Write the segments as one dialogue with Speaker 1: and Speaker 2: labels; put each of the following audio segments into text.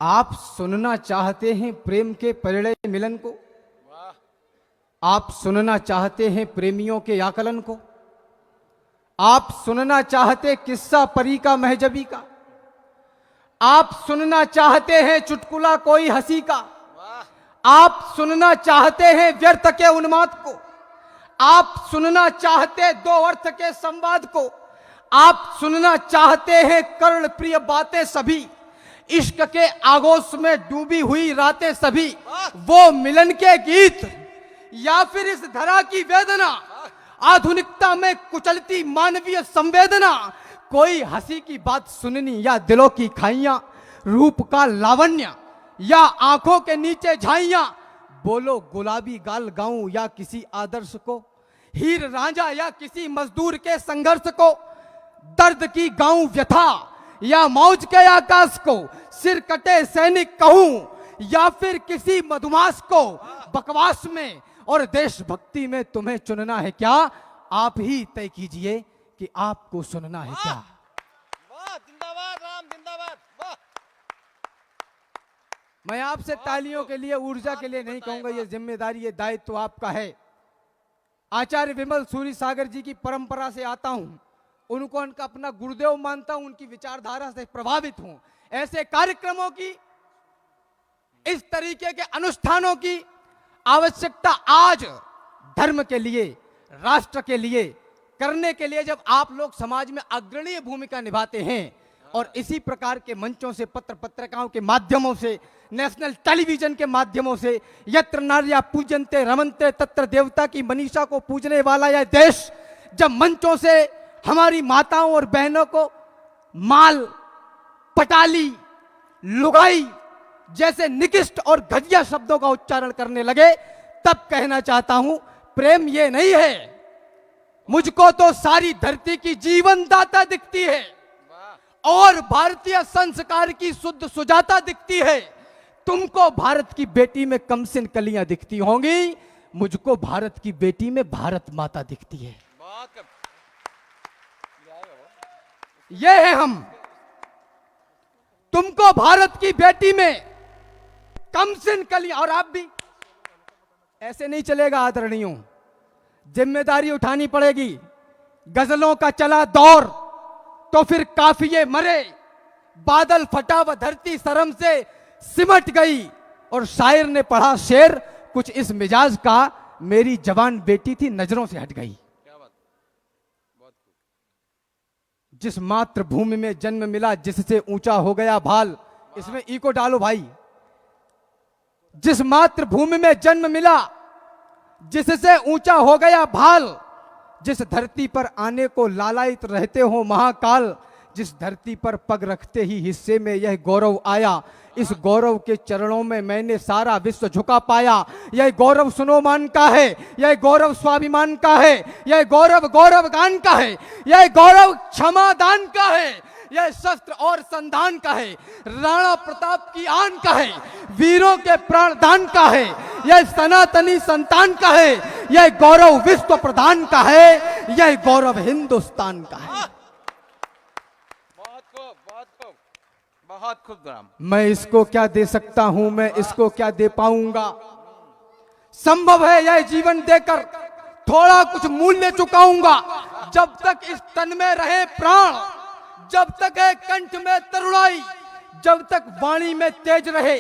Speaker 1: आप सुनना चाहते हैं प्रेम के परिणय मिलन को? आप सुनना चाहते हैं प्रेमियों के आकलन को? आप सुनना चाहते किस्सा परी का महजबी का? आप सुनना चाहते हैं चुटकुला कोई हंसी का? आप सुनना चाहते हैं व्यर्थ के उन्माद को? आप सुनना चाहते दो अर्थ के संवाद को? आप सुनना चाहते हैं कर्ण प्रिय बातें सभी, इश्क के आगोश में डूबी हुई रातें सभी, वो मिलन के गीत, या फिर इस धरा की वेदना, आधुनिकता में कुचलती मानवीय संवेदना? कोई हंसी की बात सुननी या दिलों की खाइयां, रूप का लावण्य या आंखों के नीचे झाइयां? बोलो गुलाबी गाल गाऊं या किसी आदर्श को, हीर रांझा या किसी मजदूर के संघर्ष को, दर्द की गाऊं व्यथा या मौज के आकाश को, सिर कटे सैनिक कहूं या फिर किसी मधुमास को? बकवास में और देशभक्ति में तुम्हें चुनना है क्या? आप ही तय कीजिए कि आपको सुनना है क्या।
Speaker 2: वाह, जिंदाबाद राम, जिंदाबाद। वाह।
Speaker 1: मैं आपसे तालियों के लिए, ऊर्जा के लिए नहीं कहूंगा, ये जिम्मेदारी, ये दायित्व आपका है। आचार्य विमल सूरी सागर जी की परंपरा से आता हूं, उनको उनका अपना गुरुदेव मानता हूं, उनकी विचारधारा से प्रभावित हूं। ऐसे कार्यक्रमों की, इस तरीके के अनुष्ठानों की आवश्यकता आज धर्म के लिए, राष्ट्र के लिए करने के लिए, जब आप लोग समाज में अग्रणी भूमिका निभाते हैं और इसी प्रकार के मंचों से, पत्र पत्रिकाओं के माध्यमों से, नेशनल टेलीविजन के माध्यमों से, यत्र नार्या पूजन्ते रमन्ते तत्र देवता की मनीषा को पूजने वाला यह देश जब मंचों से हमारी माताओं और बहनों को माल, पटाली, लुगाई जैसे निकृष्ट और घटिया शब्दों का उच्चारण करने लगे, तब कहना चाहता हूं, प्रेम ये नहीं है। मुझको तो सारी धरती की जीवन दाता दिखती है और भारतीय संस्कार की शुद्ध सुजाता दिखती है। तुमको भारत की बेटी में कमसिन कलियां दिखती होंगी, मुझको भारत की बेटी में भारत माता दिखती है। ये है हम। तुमको भारत की बेटी में कमसिन कलियां, और आप भी। ऐसे नहीं चलेगा आदरणीयों, जिम्मेदारी उठानी पड़ेगी। गजलों का चला दौर तो फिर काफिये मरे, बादल फटा व धरती शर्म से सिमट गई, और शायर ने पढ़ा शेर कुछ इस मिजाज का, मेरी जवान बेटी थी नजरों से हट गई। जिस मातृभूमि में जन्म मिला जिससे ऊंचा हो गया भाल, इसमें ई को डालो भाई। जिस मातृभूमि में जन्म मिला जिससे ऊंचा हो गया भाल, जिस धरती पर आने को लालायित रहते हो महाकाल, जिस धरती पर पग रखते ही हिस्से में यह गौरव आया, इस गौरव के चरणों में मैंने सारा विश्व झुका पाया। यह गौरव सुनोमान का है, यह गौरव स्वाभिमान का है, यह गौरव गौरव गान का है, यह गौरव क्षमादान का है, यह शस्त्र और संधान का है, राणा प्रताप की आन का है, वीरों के प्राणदान का है, यह सनातनी संतान का है, यह गौरव विश्व प्रधान का है, यह गौरव हिंदुस्तान का है।
Speaker 2: बहुत खूब राम।
Speaker 1: मैं इसको क्या दे सकता हूं, मैं इसको क्या दे पाऊंगा? संभव है यह जीवन देकर थोड़ा कुछ मूल्य चुकाऊंगा। जब तक इस तन में रहे प्राण, जब तक है कंठ में तरुणाई, जब तक वाणी में तेज रहे,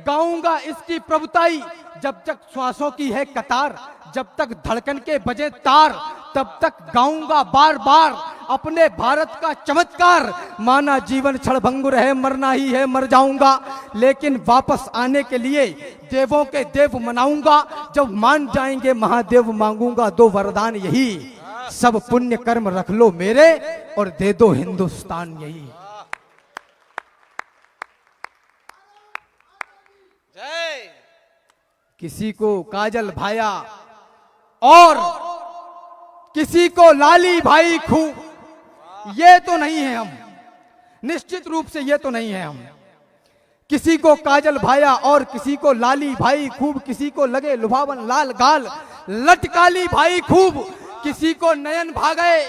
Speaker 1: गाऊंगा इसकी प्रभुताई। जब तक श्वासों की है कतार, जब तक धड़कन के बजे तार, तब तक गाऊंगा बार बार अपने भारत का चमत्कार। माना जीवन क्षणभंगुर है, मरना ही है, मर जाऊंगा, लेकिन वापस आने के लिए देवों के देव मनाऊंगा। जब मान जाएंगे महादेव मांगूंगा दो वरदान यही, सब पुण्य कर्म रख लो मेरे और दे दो हिंदुस्तान यही।
Speaker 2: जय।
Speaker 1: किसी को काजल भाया और किसी को लाली भाई खूब, ये तो नहीं है हम, निश्चित रूप से ये तो नहीं है हम। किसी को काजल भाया और किसी को लाली भाई खूब, किसी को लगे लुभावन लाल गाल लटकाली भाई खूब, किसी को नयन भागे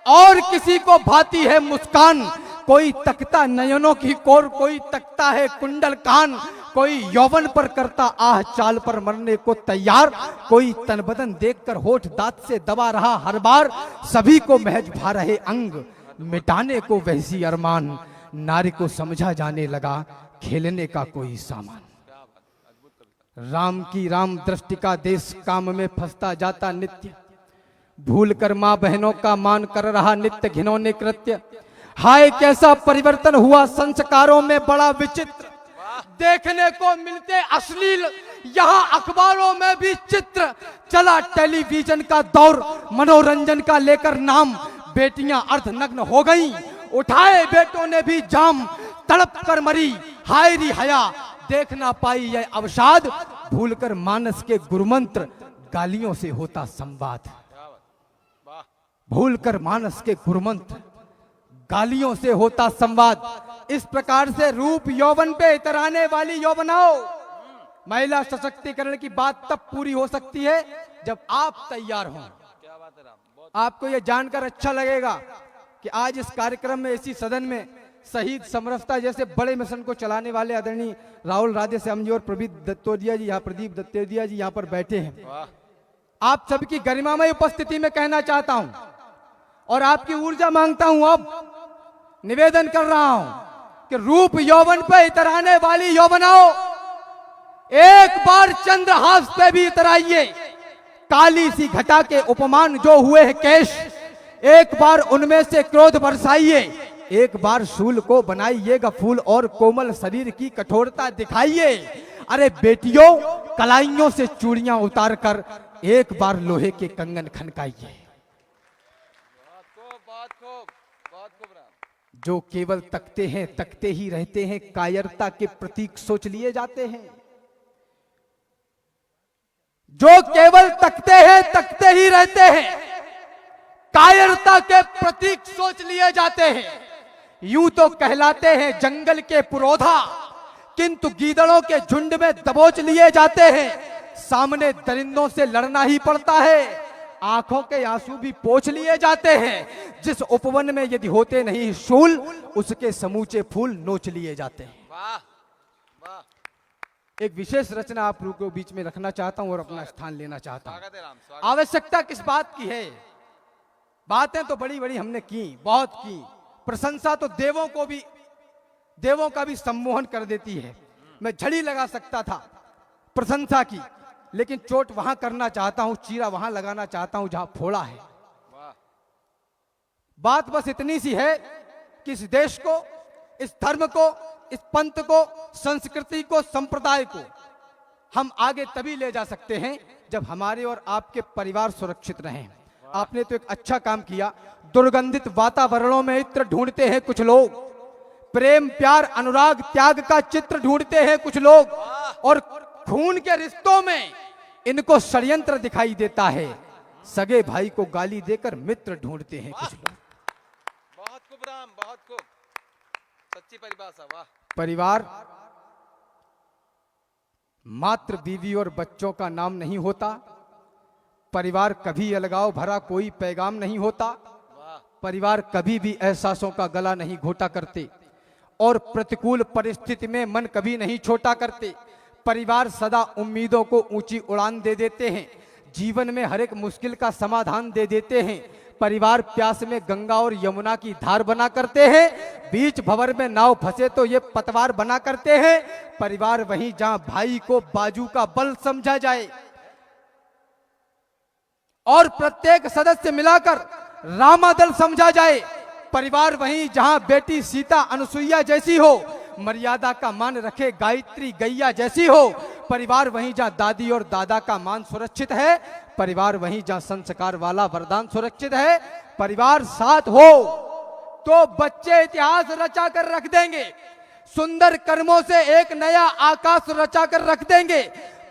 Speaker 1: और किसी को भाती है मुस्कान, कोई तकता नयनों की कोर, कोई तकता है कुंडल कान, कोई यौवन पर करता आह चाल पर मरने को तैयार, कोई तन बदन देखकर होठ दांत से दबा रहा हर बार, सभी को महज भा रहे अंग मिटाने को वैसी अरमान, नारी को समझा जाने लगा खेलने का कोई सामान। राम की राम दृष्टि का देश काम में फंसता जाता नित्य, भूल कर मां बहनों का मान कर रहा नित्य घिनौने कृत्य। हाय कैसा परिवर्तन हुआ संस्कारों में बड़ा विचित्र, देखने को मिलते अश्लील यहाँ अखबारों में भी चित्र। चला टेलीविजन का दौर मनोरंजन का लेकर नाम, बेटियां अर्धनग्न हो गईं, उठाए बेटों ने भी जाम, तड़प कर मरी हाय री हया, देख ना पाई यह अवसाद, भूलकर मानस के गुरुमंत्र गालियों से होता संवाद। भूलकर मानस के गुरुमंत्र गालियों से होता संवाद। इस प्रकार से रूप यौवन पे इतराने वाली यौवनाओं, महिला सशक्तिकरण की बात तब पूरी हो सकती है जब आप तैयार हों।
Speaker 2: क्या बात है राम,
Speaker 1: आपको यह जानकर अच्छा लगेगा कि आज इस कार्यक्रम में, इसी सदन में शहीद समरसता जैसे बड़े मिशन को चलाने वाले आदरणीय राहुल राधेश्याम जी और प्रदीप दत्तोदिया जी यहाँ पर बैठे हैं।
Speaker 2: वाह
Speaker 1: आप सबकी गरिमामय उपस्थिति में कहना चाहता हूं और आपकी ऊर्जा मांगता हूं, अब निवेदन कर रहा हूं कि रूप यौवन पे इतराने वाली यौवनाओं, एक बार चंद्रहास पे भी इतराइए। काली सी घटा के उपमान जो हुए हैं केश, एक बार उनमें से क्रोध बरसाइए। एक बार शूल को बनाइएगा फूल और कोमल शरीर की कठोरता दिखाइए। अरे बेटियों कलाइयों से चूड़ियां उतार कर एक बार लोहे के कंगन खनकाइए।
Speaker 2: बहुत खूब राम।
Speaker 1: जो केवल तकते हैं, तकते ही रहते हैं, कायरता के प्रतीक सोच लिए जाते हैं। जो केवल तकते हैं, तकते ही रहते हैं, कायरता के प्रतीक सोच लिए जाते हैं। यूं तो कहलाते हैं जंगल के पुरोधा, किंतु गीदड़ों के झुंड में दबोच लिए जाते हैं। सामने दरिंदों से लड़ना ही पड़ता है, आंखों के आंसू भी पोंछ लिए जाते हैं। जिस उपवन में यदि होते नहीं शूल, उसके समूचे फूल नोच लिए जाते हैं।
Speaker 2: वाह वाह।
Speaker 1: एक विशेष रचना आप लोगों के बीच में रखना चाहता हूं और अपना स्थान लेना चाहता हूं।
Speaker 2: स्वागत है राम, स्वागत।
Speaker 1: आवश्यकता किस बात की है? बातें तो बड़ी बड़ी हमने की, बहुत की, प्रशंसा तो देवों का भी सम्मोहन कर देती है। मैं झड़ी लगा सकता था प्रशंसा की, लेकिन चोट वहां करना चाहता हूं, चीरा वहां लगाना चाहता हूं जहां फोड़ा है।
Speaker 2: वाह
Speaker 1: बात बस इतनी सी है कि इस देश को, इस धर्म को, इस पंथ को, संस्कृति को, संप्रदाय को हम आगे तभी ले जा सकते हैं जब हमारे और आपके परिवार सुरक्षित रहें। आपने तो एक अच्छा काम किया। दुर्गंधित वातावरणों में इत्र ढूंढते हैं कुछ लोग, प्रेम प्यार अनुराग त्याग का चित्र ढूंढते हैं कुछ लोग, और खून के रिश्तों में इनको षड्यंत्र दिखाई देता है। सगे भाई को गाली देकर मित्र ढूंढते हैं कुछ लोग।
Speaker 2: बहुत खूब राम, बहुत खूब, सच्ची परिभाषा। वाह।
Speaker 1: परिवार मात्र बीवी और बच्चों का नाम नहीं होता। परिवार कभी अलगाव भरा कोई पैगाम नहीं होता। परिवार कभी भी एहसासों का गला नहीं घोटा करते और प्रतिकूल परिस्थिति में मन कभी नहीं छोटा करते। परिवार सदा उम्मीदों को ऊंची उड़ान दे देते हैं, जीवन में हर एक मुश्किल का समाधान दे देते हैं। परिवार प्यास में गंगा और यमुना की धार बना करते हैं, बीच भंवर में नाव फंसे तो ये पतवार बना करते हैं। परिवार वहीं जहां भाई को बाजू का बल समझा जाए और प्रत्येक सदस्य मिलाकर रामादल समझा जाए। परिवार वहीं जहां बेटी सीता अनुसुईया जैसी हो, मर्यादा का मान रखे गायत्री गैया जैसी हो। परिवार वहीं जहां दादी और दादा का मान सुरक्षित है। परिवार वहीं जहां संस्कार वाला वरदान सुरक्षित है। परिवार साथ हो तो बच्चे इतिहास रचा कर रख देंगे, सुंदर कर्मों से एक नया आकाश रचा कर रख देंगे।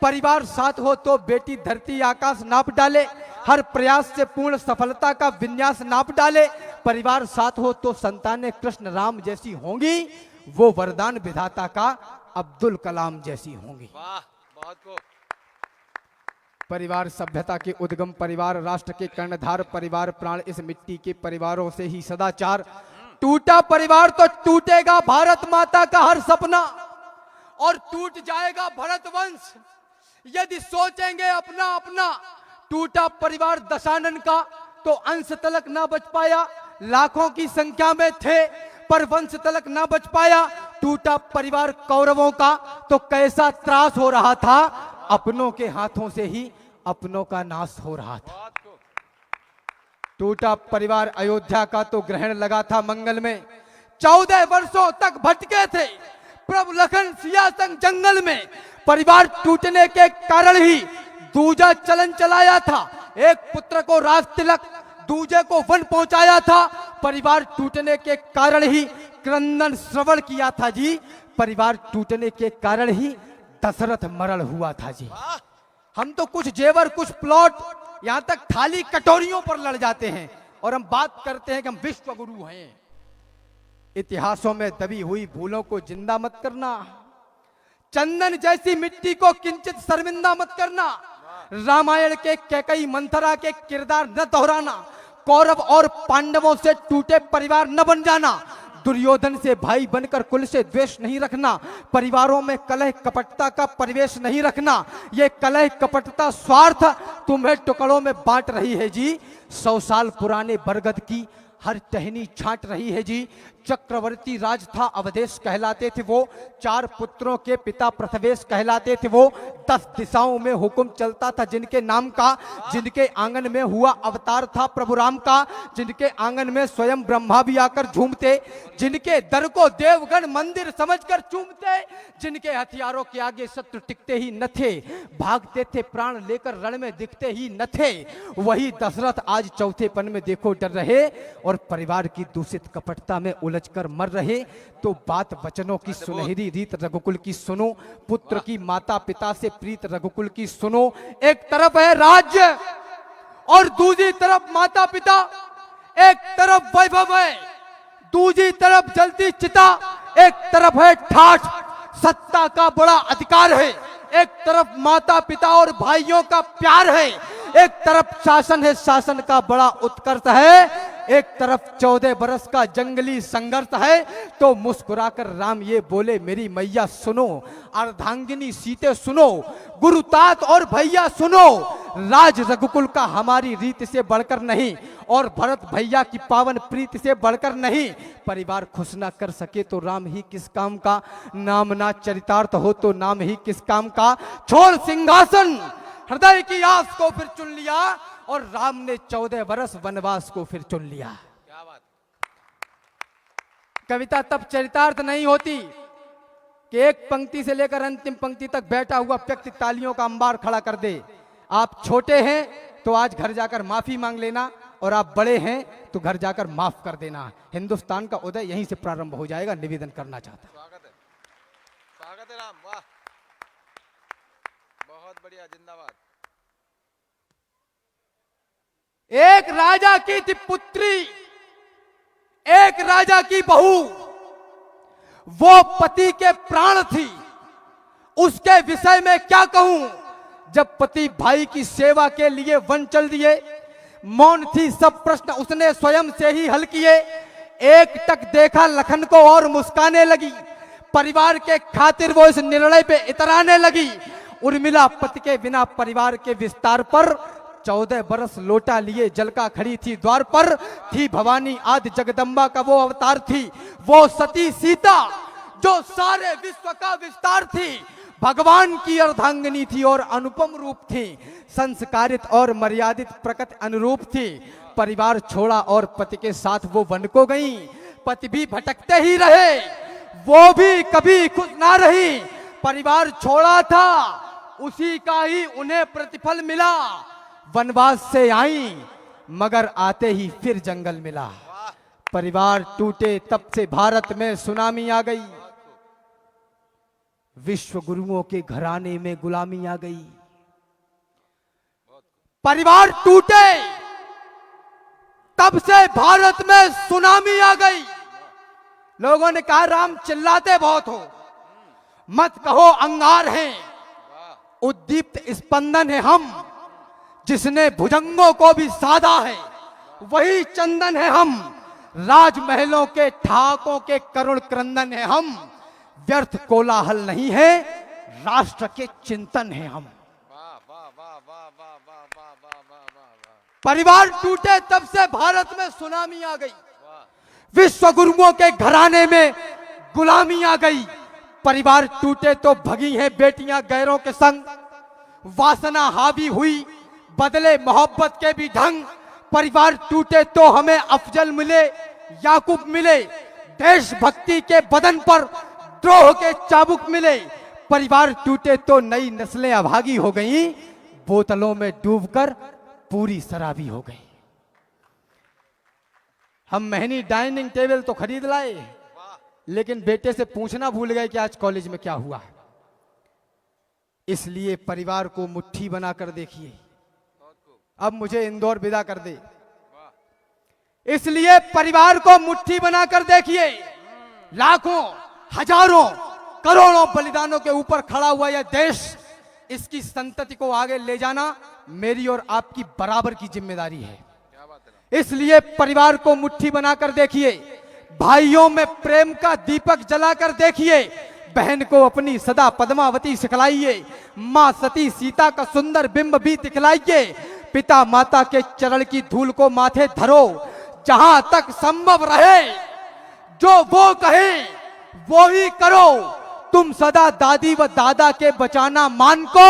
Speaker 1: परिवार साथ हो तो बेटी धरती आकाश नाप डाले, हर प्रयास से पूर्ण सफलता का विन्यास नाप डाले। परिवार साथ हो तो संतानें कृष्ण राम जैसी होंगी, वो वरदान विधाता का अब्दुल कलाम जैसी होंगी।
Speaker 2: वाह, बहुत खूब।
Speaker 1: परिवार सभ्यता के उद्गम, परिवार राष्ट्र के कर्णधार, परिवार प्राण, इस मिट्टी के परिवारों से ही सदाचार। टूटा परिवार तो टूटेगा भारत माता का हर सपना और टूट जाएगा भरत वंश यदि सोचेंगे अपना अपना। टूटा परिवार दशानन का तो अंश तलक ना बच पाया, लाखों की संख्या में थे पर वंश तलक ना बच पाया। टूटा परिवार कौरवों का तो कैसा त्रास हो रहा था, अपनों के हाथों से ही अपनों का नाश हो रहा था।
Speaker 2: बहुत खूब।
Speaker 1: टूटा परिवार अयोध्या का तो ग्रहण लगा था मंगल में। 14 वर्षों तक भटके थे प्रभु लखन सिया संग जंगल में। परिवार टूटने के कारण ही दूजा चलन चलाया था। एक पुत्र को राज तिलक, दूजे को वन पहुंचाया था। परिवार टूटने के कारण ही क्रंदन श्रवण किया था जी। परिवार टूटने के कारण ही दशरथ मरण हुआ था जी। हम तो कुछ जेवर, कुछ प्लॉट, यहां तक थाली कटोरियों पर लड़ जाते हैं और हम बात करते हैं कि हम विश्व गुरु हैं। इतिहासों में दबी हुई भूलों को जिंदा मत करना, चंदन जैसी मिट्टी को किंचित शर्मिंदा मत करना, रामायण के कैकई मंथरा के किरदार न दोहराना, कौरव और पांडवों से टूटे परिवार न बन जाना, दुर्योधन से भाई बनकर कुल से द्वेष नहीं रखना, परिवारों में कलह कपटता का परिवेश नहीं रखना। ये कलह कपटता स्वार्थ तुम्हें टुकड़ों में बांट रही है जी। 100 साल पुराने बरगद की हर टहनी छांट रही है जी। चक्रवर्ती राज था अवधेश कहलाते थे वो, 4 पुत्रों के पिता प्रथवेश कहलाते थे वो। 10 दिशाओं में हुक्म चलता था जिनके नाम का, जिनके आंगन में हुआ अवतार था प्रभु राम का, जिनके आंगन में स्वयं ब्रह्मा भी आकर झूमते, जिनके दर को देवगण मंदिर समझकर चूमते, जिनके हथियारों के आगे शत्रु टिकते ही न थे, भागते थे प्राण लेकर रण में दिखते ही न थे। वही दशरथ आज चौथेपन में देखो डर रहे और परिवार की दूषित कपटता में उलझकर मर रहे। तो बात वचनों की सुनहरी रीत रघुकुल की सुनो, पुत्र की माता पिता से प्रीत रघुकुल की सुनो। एक तरफ है राज्य और दूसरी तरफ माता पिता, एक तरफ वैभव है, दूसरी तरफ जलती चिता, एक तरफ है ठाठ, सत्ता का बड़ा अधिकार है, एक तरफ माता पिता और भाइयों का प्यार है, एक तरफ शासन है, शासन का बड़ा उत्कर्ष है, एक तरफ 14 बरस का जंगली संघर्ष है। तो मुस्कुराकर राम ये बोले मेरी मैया सुनो, अर्धांगिनी सीते सुनो, गुरुतात और भैया सुनो, राज रघुकुल का हमारी रीत से बढ़कर नहीं और भरत भैया की पावन प्रीति से बढ़कर नहीं। परिवार खुश ना कर सके तो राम ही किस काम का, नाम ना चरितार्थ हो तो नाम ही किस काम का। छोड़ सिंहासन, हृदय की आस को फिर चुन लिया और राम ने 14 बरस वनवास को फिर चुन लिया।
Speaker 2: क्या बात।
Speaker 1: कविता तब चरितार्थ नहीं होती कि एक पंक्ति से लेकर अंतिम पंक्ति तक बैठा हुआ व्यक्ति तालियों का अंबार खड़ा कर दे। आप छोटे हैं तो आज घर जाकर माफी मांग लेना और आप बड़े हैं तो घर जाकर माफ कर देना। हिंदुस्तान का उदय यहीं से प्रारंभ हो जाएगा, निवेदन करना चाहता हूं।
Speaker 2: स्वागत है राम, वाह बहुत बढ़िया, जिंदाबाद।
Speaker 1: एक राजा की थी पुत्री, एक राजा की बहू, वो पति के प्राण थी, उसके विषय में क्या कहूं। जब पति भाई की सेवा के लिए वन चल दिए, मौन थी सब प्रश्न उसने स्वयं से ही हल किए। एक टक देखा लखन को और मुस्काने लगी, परिवार के खातिर वो इस निर्णय पे इतराने लगी। उर्मिला पति के बिना परिवार के विस्तार पर 14 बरस लोटा लिए जल का खड़ी थी द्वार पर। थी भवानी आदि जगदम्बा का वो अवतार थी, वो सती सीता जो सारे विश्व का विस्तार थी। भगवान की अर्धांगिनी थी और अनुपम रूप थी, संस्कारित और मर्यादित प्रकृति अनुरूप थी। परिवार छोड़ा और पति के साथ वो वन को गई। पति भी भटकते ही रहे, वो भी कभी खुश ना रही। परिवार छोड़ा था, उसी का ही उन्हें प्रतिफल मिला। वनवास से आई मगर आते ही फिर जंगल मिला। परिवार टूटे तब से भारत में सुनामी आ गई, विश्व गुरुओं के घराने में गुलामी आ गई। परिवार टूटे तब से भारत में सुनामी आ गई। लोगों ने कहा राम चिल्लाते बहुत हो, मत कहो अंगार हैं, उद्दीप्त स्पंदन है हम। जिसने भुजंगों को भी साधा है वही चंदन है हम। राजमहलों के ठहाकों के करुण क्रंदन है हम, व्यर्थ कोलाहल नहीं है, राष्ट्र के चिंतन है हम।
Speaker 2: वाह वाह वाह वाह वाह वाह वाह वाह वाह वाह वाह
Speaker 1: परिवार टूटे तब से भारत में सुनामी आ गई,
Speaker 2: वाह।
Speaker 1: विश्व गुरुओं के घराने में गुलामी आ गई। परिवार टूटे तो भगी हैं बेटियां गैरों के संग, वासना हावी हुई बदले मोहब्बत के भी ढंग। परिवार टूटे तो हमें अफजल मिले, याकूब मिले, देशभक्ति के बदन पर द्रोह के चाबुक मिले। परिवार टूटे तो नई नस्लें अभागी हो गईं, बोतलों में डूबकर पूरी शराबी हो गई। हम महंगी डाइनिंग टेबल तो खरीद लाए, लेकिन बेटे से पूछना भूल गए कि आज कॉलेज में क्या हुआ। इसलिए परिवार को मुट्ठी बनाकर देखिए। अब मुझे इंदौर विदा कर दे। इसलिए परिवार को मुट्ठी बनाकर देखिए। लाखों, हजारों, करोड़ों बलिदानों के ऊपर खड़ा हुआ यह देश, इसकी संतति को आगे ले जाना मेरी और आपकी बराबर की जिम्मेदारी है।
Speaker 2: क्या बात है।
Speaker 1: इसलिए परिवार को मुट्ठी बनाकर देखिए, भाइयों में प्रेम का दीपक जलाकर देखिए, बहन को अपनी सदा पद्मावती सिखलाइए, मां सती सीता का सुंदर बिंब भी दिखलाइए। पिता माता के चरण की धूल को माथे धरो, जहां तक संभव रहे जो वो कहे वो ही करो। तुम सदा दादी व दादा के बचाना मान को,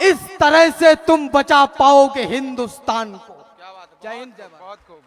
Speaker 1: इस तरह से तुम बचा पाओगे हिंदुस्तान को।
Speaker 2: क्या बात है।
Speaker 1: जय हिंद, जय भारत।
Speaker 2: बहुत खूब।